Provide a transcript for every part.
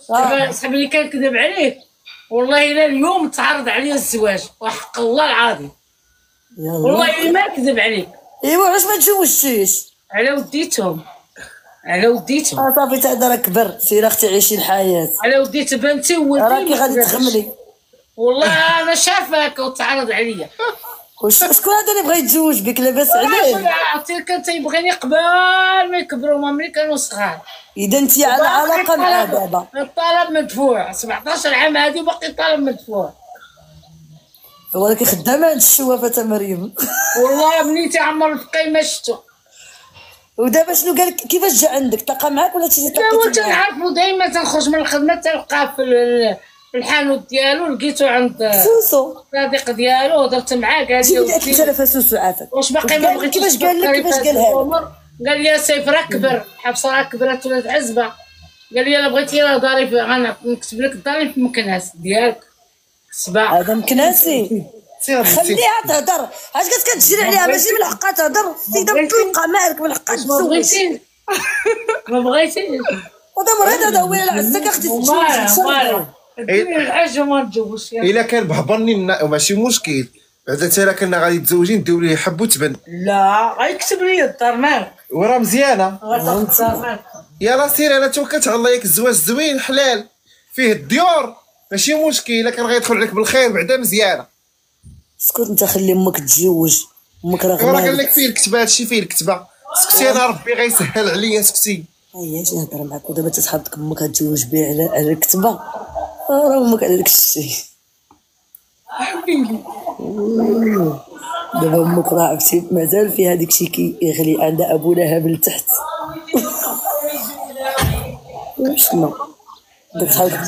دابا صاحبي اللي كنكذب عليه والله الا اليوم تعرض عليا الزواج وحق الله العظيم والله الا ما نكذب عليك. ايوا علاش ما تزوجتيش؟ على وديتهم على وديتهم. صافي تا هذا راه كبر، سيري اختي عيشي الحياه. على وديت بنتي وولدي راكي غادي تخملي. والله انا شافاك وتعرض عليا. شكون هذا اللي بغى يتزوج بك؟ لاباس عليه؟ عرفتي كان تيبغيني قبل ما يكبروا هما ملي كانوا صغار. اذا انت على علاقه مع دابا. الطلب مدفوع 17 عام هادي باقي طلب مدفوع. ولكن خدامه عند الشوافه مريم. والله ملي تعمر في قيمه شتو. ودابا شنو قال لك؟ كيفاش جا عندك؟ تلقى معاك ولا تيجي تلقى؟ هو تنعرفو دايما تنخرج من الخدمه تلقاه في الحانوت ديالو لقيتو عند سوسو الصديق ديالو هضرت معاه قال لي قالت لي سلفه سوسو عافاك. واش باقي ما بغيتيش؟ كيفاش قال لك؟ كيفاش قالها؟ قال لي سيف راه كبر، حفصه راه كبرت ولات عزبه. قال لي الا بغيتي راه داري غنكتب لك داري في مكناس ديالك صباح. هذا مكناسي خليها تهضر. اش كتجري عليها؟ ماشي من حقها تهضر. السيده مطلقه مالك من حقها تزوج. ما بغيتيش وهذا مريض هذا هو. لا عزك اختي تتزوج ديري الحاجه ما تجوزش. الا كان بهبرني ماشي مشكل، بعدا حتى كنا غادي تزوجين ديروا لي حب وتبن. لا غيكتب لي الدار مالك وراه مزيانه. غتاخد الدار مالك. يلا سير انا توكلت على الله. ياك الزواج زوين حلال فيه الديور ماشي مشكل. الا كان غيدخل عليك بالخير بعدا مزيانه. اسكت انت خلي امك تتزوج. امك راه راه قال لك فيه الكتبه. هادشي فيه الكتبه. سكتي انا ربي غيسهل عليا. سكتي هيا اش نهضر معاك. ودابا تتحبك امك تتزوج بيه على الكتبه. راه امك على داك الشيء حبيبي. دابا امك راه عرفتي مازال فيها داك الشيء كيغلي عندها ابو لهب لتحت. شنو داك صحابك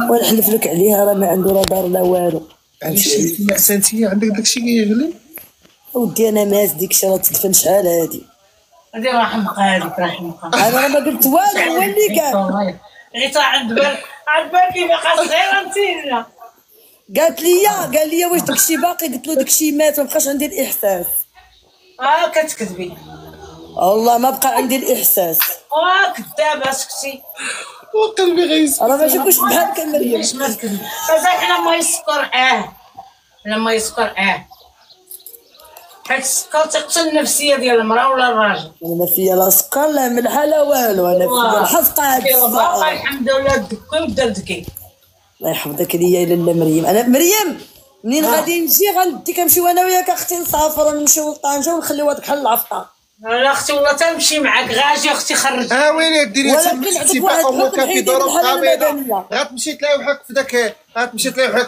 ونحلف لك عليها راه ما عنده لا دار لا والو. علاش انتي عندك داكشي كيغلي؟ ودي انا ماس ديك الشيء راه تدفن شحال هادي. هادي راه حمقى هاديك راه حمقى. انا راه ما قلت والو هو اللي قال. غير عند بالك باقا صغيره انت. قال لي واش داكشي باقي؟ قلت له داكشي مات. ما بقاش عندي الاحساس. كتكذبي. والله ما بقى عندي الاحساس. كذابه سكتي. وقلبي غيسكت. راه ماشي كلشي بحالك مريم. علاش ما تكذبي؟ مازال لما يسكر لما يسكر حيت السكر تيقتل النفسيه ديال المراه ولا الراجل. انا فيا لا سكر لا ملحه لا والو. انا فيا الحزقه هاد الله الحمد لله. دكي وبدا دكي. الله يحفظك ليا الا لا مريم. انا مريم منين غادي نجي غنديك نمشيو انا وياك اختي نسافروا نمشيو لطنجه ونخليو هذاك بحال العفطه. لا اختي والله تنمشي معاك غاجي اختي خرج. ويلي ديري ولكن واحد امك في ظروف قابله. غتمشي تلاقي وحدك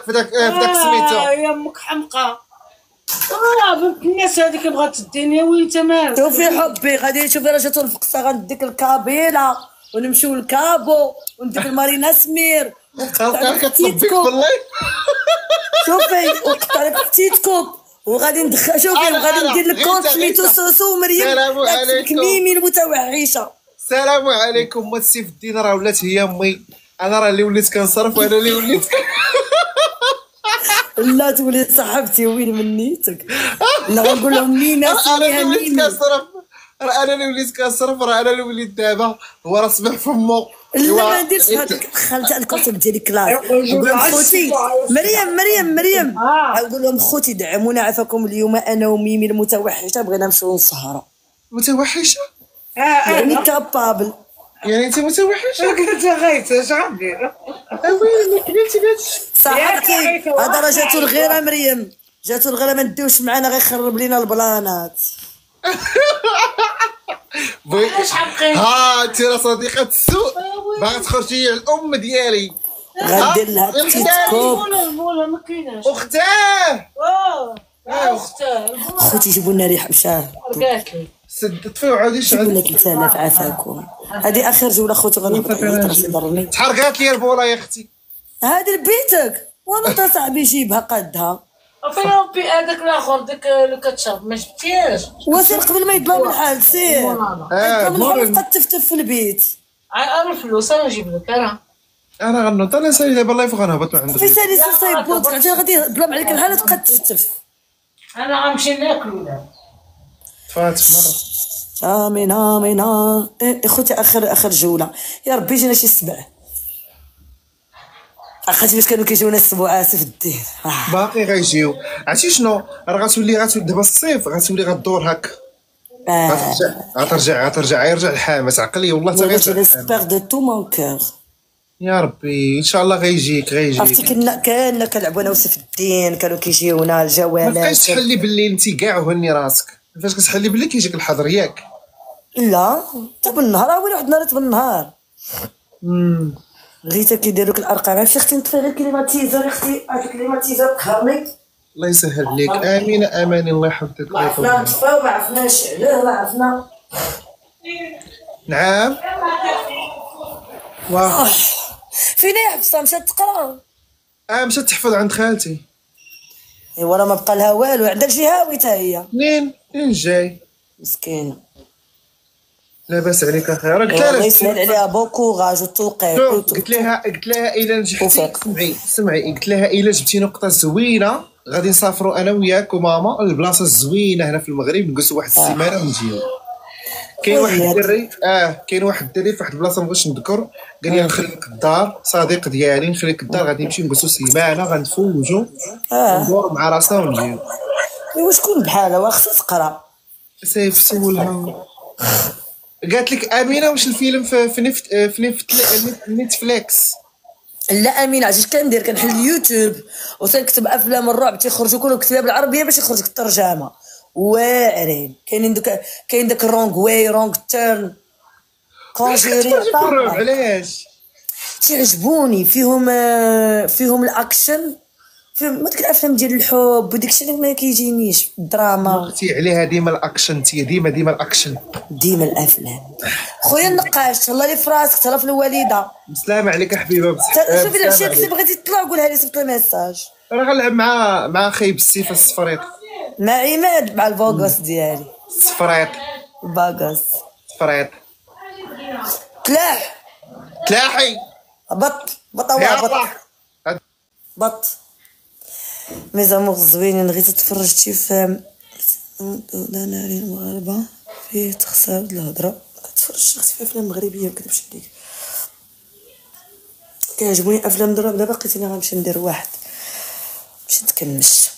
في داك سميتو. يا امك حمقى. بنت الناس هذيك بغات تديني وانت مالك. شوفي حبي غادي شوفي راه جاتو الفقصه غنديك الكابيله ونمشيو لكابو ونديك المارينا سمير كتصبيك بالله. شوفي وقطع لك ختيتكم وغادي ندخل. شوفي وغادي ندير لك كونت سميتو سوسو ومريم. السلام عليكم ميمي المتوحشه. السلام عليكم. ما سيف الدين راه ولات هي امي. انا راه اللي وليت كنصرف وانا اللي وليت لا تولي صاحبتي وين من نيتك. لا غنقول لهم مينا انا اللي وليت كنصرف. راه انا اللي وليت كنصرف. راه انا اللي وليت دابا هو راه صبح فمو. لا ما نديرش هذاك. دخلت الكتب ديالي كلاس. نقول لهم خوتي مريم نقول لهم خوتي دعمونا عافاكم اليوم انا وميمي المتوحشه بغينا نمشيو نسهروا. متوحشه يعني كابابل. يعني انت متوحشه؟ قلت غيت اش غندير؟ ويلي قلتي صاحبتي هذا راه جاتو الغيره مريم. جاتو الغيره ما نديوش معنا غيخرب لينا البلانات. اش حقي؟ انت راه صديقه السوء. باغا تخرجي على الام ديالي. غندير لها تيت كوب. البوله ما كايناش. اختاه اختاه خوتي جيبوا لنا ريحه مشاه. قالت لي سدت فيه وعاودي جيبوا لنا شعل. 3000 عافاكم. هذه اخر جوله خوتي غنهبط راسي ضرني. تحرقات لي البوله يا اختي. هذه لبيتك وانا تا صاحبي جيبها قدها. فين ربي هذاك الاخر داك اللي كتشرب ما جبتيهاش. وسير قبل ما يظلم الحال سير. مورن. بقات تفتف في البيت. انا الفلوس انا نجيب لك انا غنوض. انا سالي دابا الله يفوق غنهبط من عند في سالي صايبوك عرفتي غادي يظلم عليك الحال تبقى تفتف. انا غنمشي ناكلو دابا. تفات مره. امين امين. اخوتي اخر جوله يا ربي جينا شي 7. اخاتي باش كانوا كيجيونا السبوعات في الدين باقي غيجيو. عرفتي شنو راه غتولي دابا الصيف غتولي غدور هكا. غترجع يرجع الحماس عقلي والله حتى غيرجع. جيسبيغ دو تو مون كور يا ربي ان شاء الله غيجيك. عرفتي كنا كنلعبوا انا وسيف الدين، كانوا كيجيونا الجوالات. ما بقايش تحلي بالليل انت كاع وهني راسك. فاش كتحلي بالليل كيجيك الحظر ياك؟ لا حتى بالنهار، اول واحد نهار بالنهار. غيتا كيديروك الارقام. عرفتي اختي نطفي غير كليماتيزور اختي، هاد الكليماتيزور قهرني. الله يسهل لك. امين اماني الله يحفظك. ما عرفنا نطفيو، ما عرفنا نشعلوه، ما عرفنا. نعم واه فين يا حفصه مشات تقرا؟ مشات تحفظ عند خالتي. ايوا راه ما بقى لها والو، عندها شي هاوي حتى هي. منين جاي مسكينه. لاباس عليك اخي. راه قلت الله لها يسهل عليها بوكوراج وتوقيت. قلت لها الا نجحتي سمعي قلت لها الا جبتي نقطه زوينه غادي نسافروا انا وياك وماما للبلاصه الزوينه هنا في المغرب، نجلسوا واحد السيمانه ونجيو. كاين واحد الدري كاين واحد الدري في واحد البلاصه مابغيتش نذكر، قال لي نخليك الدار، صديق ديالي نخليك الدار غادي نمشي نجلسوا سيمانه غنتفوجوا ندوروا مع راسنا ونجيو. ايوا شكون بحالها واخا تقرا؟ سيف سولها. قالت لك امينه واش الفيلم في نتفليكس؟ لا امينه عرفتي كندير؟ كنحل اليوتيوب وتنكتب افلام الرعب تيخرجوا كلهم كتبها بالعربيه باش يخرج لك الترجمه. واعرين كاين داك رونغ واي رونغ تيرن كونجيري. علاش تيعجبوني فيهم الاكشن، فيهم ديك الافلام ديال الحب وديك الشيء اللي ما كيجينيش الدراما. اختي عليها ديما الاكشن، انت ديما الاكشن ديما الافلام. خويا النقاش تهلا لي في راسك، تهلا في الوالده. بسلامة عليك حبيبه. شوفي العشيه اللي بغيتي تطلع قولها لي، صيفط لي ميساج. راه غنلعب مع خايب السيف الصفريط، مع عماد، مع البوغوس ديالي الصفريط الباغوس صفريط تلاحي بط ميزامور زوينين. غير تفرجتي في ناري المغاربه فيه تخسر الهضره. كتفرج في افلام مغربيه ما نكذبش عليك، كيعجبوني افلام دابا بقيت انا غنمشي ندير واحد باش نتكمش.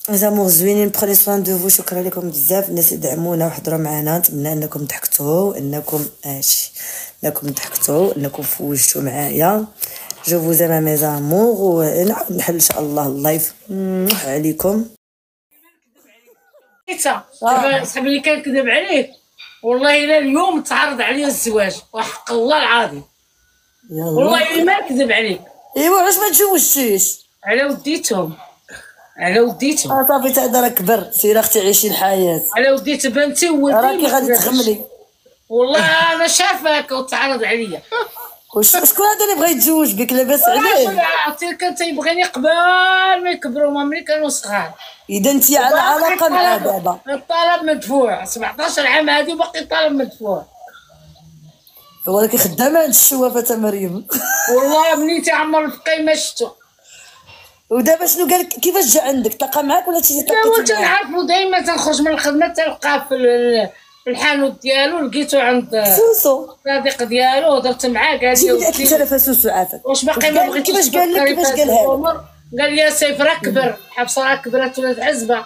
ميزامور زوينين، بخوني سوان دو فو. شكرا لكم بزاف الناس اللي دعمونا وحضروا معنا. نتمنى انكم ضحكتوا، انكم انكم فوجتوا معايا. جو فوز انا ميزامور، ونعاود نحل ان شاء الله اللايف عليكم. صاحبي اللي كنكذب عليه والله الا اليوم تعرض عليا الزواج وحق الله العظيم، والله ما نكذب عليك. ايوا علاش ما تزوجتيش؟ على وديتهم صافي تا راه كبر، سير اختي عيشي الحياه. على وديت بنتي وولدي راكي غادي تغملي. والله انا شافاك وتعرض عليا. شكون هذا اللي بغى يتزوج بك؟ لاباس عليه. عرفتي كان تيبغيني قبل ما يكبروا، هما ملي كانوا صغار. اذا انت على علاقه مع دابا. الطلب مدفوع 17 عام هادي وباقي طالب مدفوع. ولكن خدامه عند الشوافه مريم. والله بنيتي عمر الفقي شفتو. ودابا شنو قالك؟ كيفاش جا عندك؟ تلاقى معاك ولا تيجي تلاقى معاك؟ تنعرفو دايما تنخرج من الخدمه تلقاه في الحانوت ديالو، لقيتو عند سوسو صديق ديالو، هضرت معاه قال لي قلت له فسوسو عافاك واش باقي ما بغيتيش. كيفاش قالها؟ قال لي يا سيف راه كبر، حفصه راه كبرات ولات عزبه.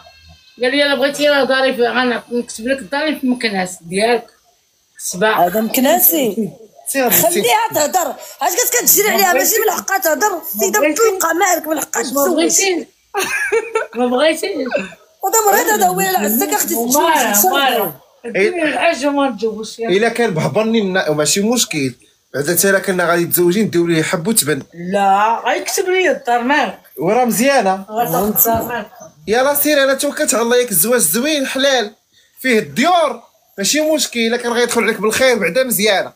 قال لي الا بغيتي راه داري غنكتب لك داري في مكناس ديالك الصباح. هذا مكناسي خليها تهضر. علاش كتجري عليها؟ ماشي من حقها تهضر، السيده مطلقه مالك من حقها تزوج. ما بغيتيش وهذا مريض، هذا هو اللي عزك اختي تتزوج. اديني الحاج وما نتزوجش. الا كان بهبرني ماشي مشكل، بعدا حتى الا كنا غادي تزوجين نديرو ليه حب وتبن. لا غيكتب لي الدار مالك وراه مزيانه. مالك يلا سير، انا توكلت على الله. ياك الزواج زوين حلال فيه الديور ماشي مشكل، الا كان غيدخل عليك بالخير بعدا مزيانه.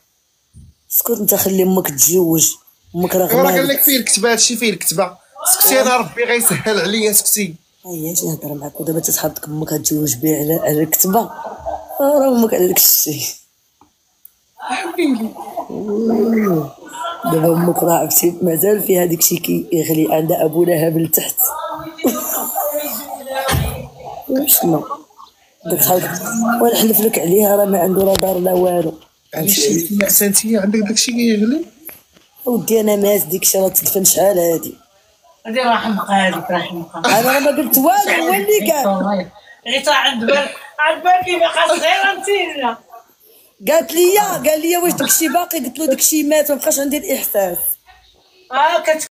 اسكت انت، خلي امك تتزوج. امك راه غير قال لك فيه الكتبه، هادشي فيه الكتبه. سكتي انا ربي غيسهل عليا. سكتي اش نهضر معاك. ودابا تتحطك امك تتزوج بها على الكتبه، راه امك على داك الشيء حبيبي. دابا امك راه عرفتي مازال فيها داك الشيء كيغلي عندها ابو لهب لتحت. شنو داك ونحلف لك عليها راه ما عنده لا دار لا والو. علاش انت عندك داك الشيء كيغلي؟ ودي انا ماس ديك الشيء راه تدفن شحال هادي. هذه رحمك هذيك رحمك. انا راه ما قلت والو، هو اللي قال. غير عند بالك باقا صغيره نتينا. قال لي واش داكشي باقي، قلت له داكشي مات، ما بقاش عندي الاحساس.